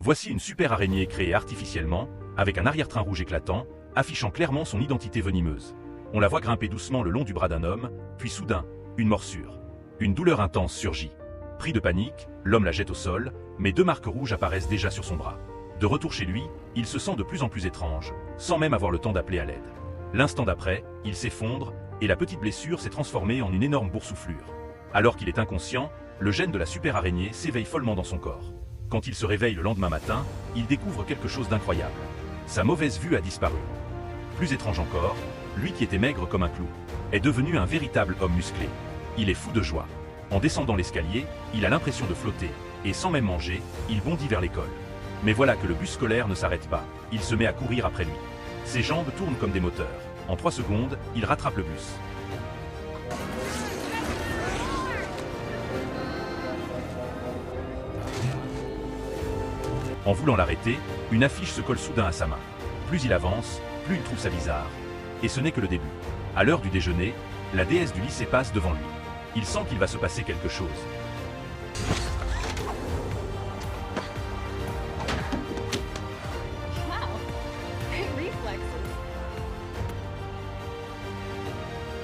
Voici une super araignée créée artificiellement, avec un arrière-train rouge éclatant, affichant clairement son identité venimeuse. On la voit grimper doucement le long du bras d'un homme, puis soudain, une morsure. Une douleur intense surgit. Pris de panique, l'homme la jette au sol, mais 2 marques rouges apparaissent déjà sur son bras. De retour chez lui, il se sent de plus en plus étrange, sans même avoir le temps d'appeler à l'aide. L'instant d'après, il s'effondre, et la petite blessure s'est transformée en une énorme boursouflure. Alors qu'il est inconscient, le gène de la super araignée s'éveille follement dans son corps. Quand il se réveille le lendemain matin, il découvre quelque chose d'incroyable. Sa mauvaise vue a disparu. Plus étrange encore, lui qui était maigre comme un clou, est devenu un véritable homme musclé. Il est fou de joie. En descendant l'escalier, il a l'impression de flotter, et sans même manger, il bondit vers l'école. Mais voilà que le bus scolaire ne s'arrête pas, il se met à courir après lui. Ses jambes tournent comme des moteurs. En 3 secondes, il rattrape le bus. En voulant l'arrêter, une affiche se colle soudain à sa main. Plus il avance, plus il trouve ça bizarre. Et ce n'est que le début. À l'heure du déjeuner, la déesse du lycée passe devant lui. Il sent qu'il va se passer quelque chose.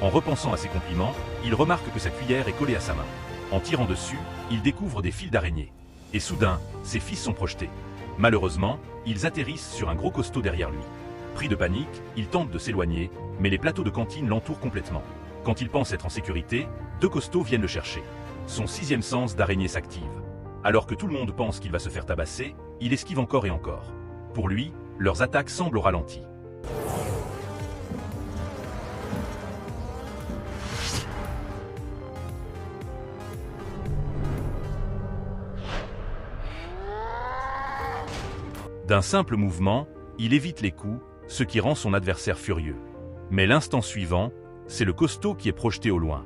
En repensant à ses compliments, il remarque que sa cuillère est collée à sa main. En tirant dessus, il découvre des fils d'araignée. Et soudain, ses fils sont projetés. Malheureusement, ils atterrissent sur un gros costaud derrière lui. Pris de panique, il tente de s'éloigner, mais les plateaux de cantine l'entourent complètement. Quand il pense être en sécurité, 2 costauds viennent le chercher. Son 6e sens d'araignée s'active. Alors que tout le monde pense qu'il va se faire tabasser, il esquive encore et encore. Pour lui, leurs attaques semblent au ralenti. D'un simple mouvement, il évite les coups, ce qui rend son adversaire furieux. Mais l'instant suivant, c'est le costaud qui est projeté au loin.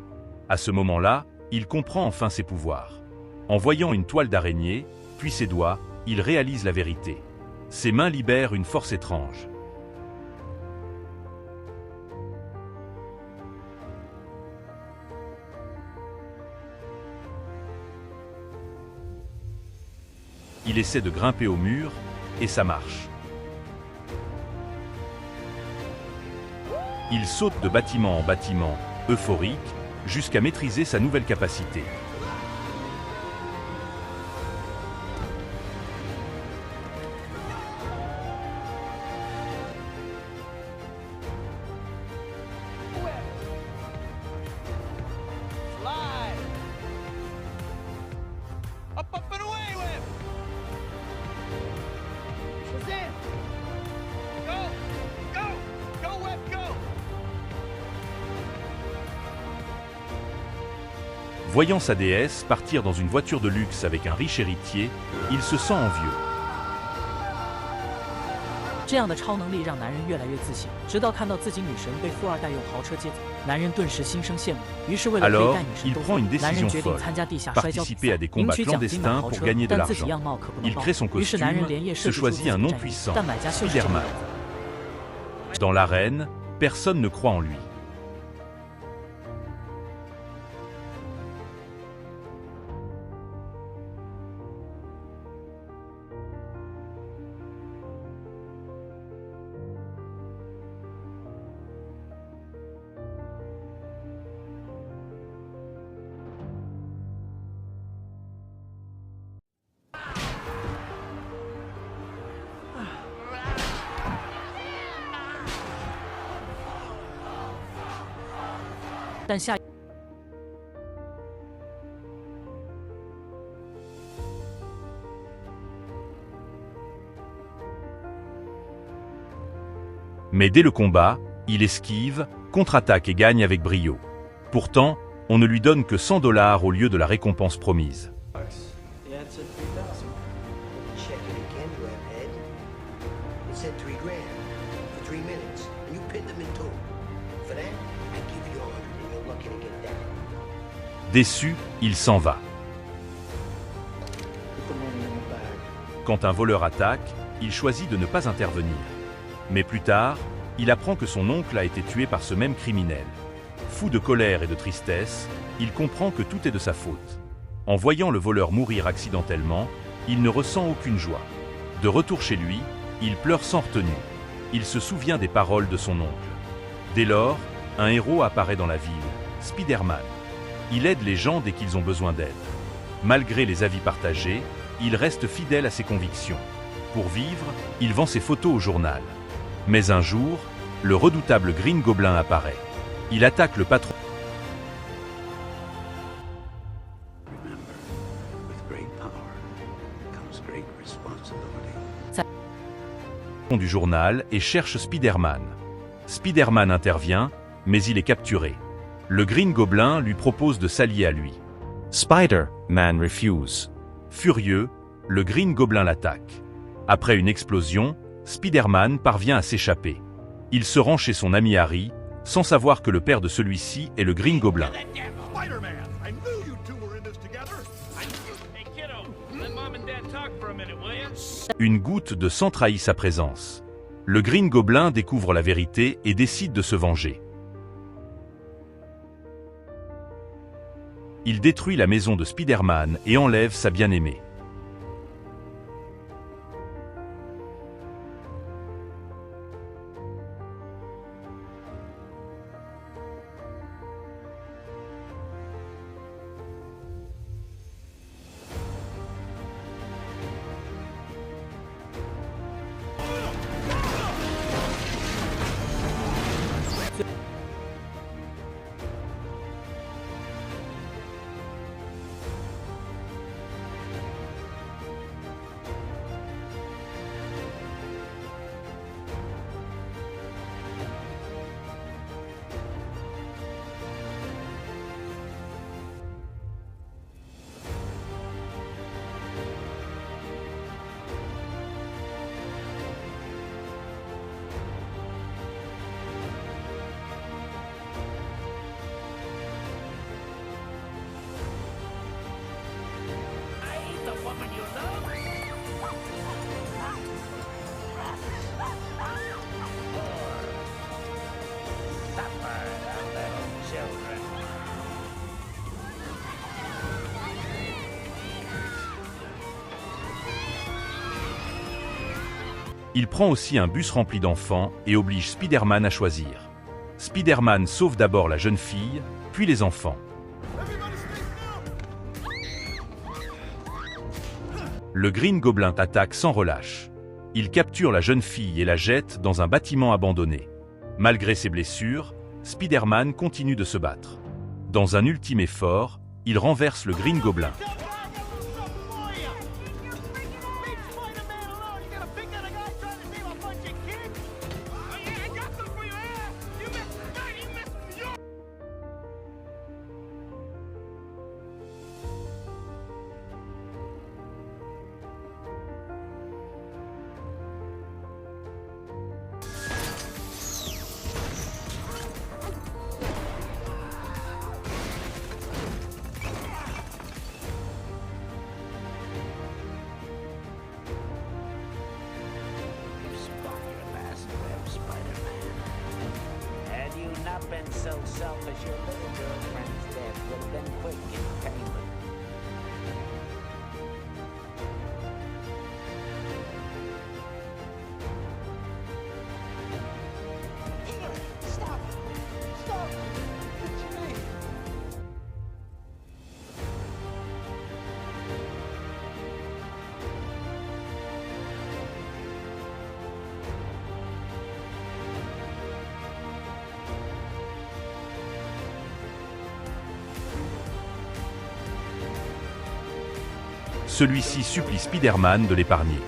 À ce moment-là, il comprend enfin ses pouvoirs. En voyant une toile d'araignée, puis ses doigts, il réalise la vérité. Ses mains libèrent une force étrange. Il essaie de grimper au mur, et ça marche. Il saute de bâtiment en bâtiment, euphorique, jusqu'à maîtriser sa nouvelle capacité. Voyant sa déesse partir dans une voiture de luxe avec un riche héritier, il se sent envieux. 这样的超能力让男人越来越自信，直到看到自己女神被富二代用豪车接走，男人顿时心生羡慕。于是为了可以带女神兜风，男人决定参加地下摔跤比赛，赢取奖金买豪车，但自己样貌可不能报。于是男人连夜设计出自己的战衣，但买家就是这么。Dans l'arène, personne ne croit en lui. Mais dès le combat, il esquive, contre-attaque et gagne avec brio. Pourtant, on ne lui donne que $100 au lieu de la récompense promise. Déçu, il s'en va. Quand un voleur attaque, il choisit de ne pas intervenir. Mais plus tard, il apprend que son oncle a été tué par ce même criminel. Fou de colère et de tristesse, il comprend que tout est de sa faute. En voyant le voleur mourir accidentellement, il ne ressent aucune joie. De retour chez lui, il pleure sans retenue. Il se souvient des paroles de son oncle. Dès lors, un héros apparaît dans la ville, Spider-Man. Il aide les gens dès qu'ils ont besoin d'aide. Malgré les avis partagés, il reste fidèle à ses convictions. Pour vivre, il vend ses photos au journal. Mais un jour, le redoutable Green Goblin apparaît. Il attaque le patron du journal et cherche Spider-Man. Spider-Man intervient, mais il est capturé. Le Green Goblin lui propose de s'allier à lui. Spider-Man refuse. Furieux, le Green Goblin l'attaque. Après une explosion, Spider-Man parvient à s'échapper. Il se rend chez son ami Harry, sans savoir que le père de celui-ci est le Green Goblin. Une goutte de sang trahit sa présence. Le Green Goblin découvre la vérité et décide de se venger. Il détruit la maison de Spider-Man et enlève sa bien-aimée. Il prend aussi un bus rempli d'enfants et oblige Spider-Man à choisir. Spider-Man sauve d'abord la jeune fille, puis les enfants. Le Green Goblin attaque sans relâche. Il capture la jeune fille et la jette dans un bâtiment abandonné. Malgré ses blessures, Spider-Man continue de se battre. Dans un ultime effort, il renverse le Green Goblin. Been so selfish, your little girlfriend's death would have been quick and painless. Stop! Stop! It's me! Celui-ci supplie Spider-Man de l'épargner.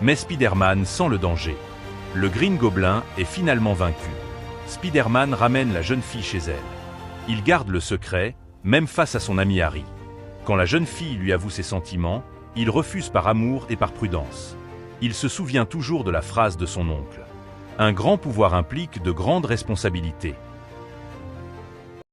Mais Spider-Man sent le danger. Le Green Goblin est finalement vaincu. Spider-Man ramène la jeune fille chez elle. Il garde le secret, même face à son ami Harry. Quand la jeune fille lui avoue ses sentiments, il refuse par amour et par prudence. Il se souvient toujours de la phrase de son oncle. Un grand pouvoir implique de grandes responsabilités.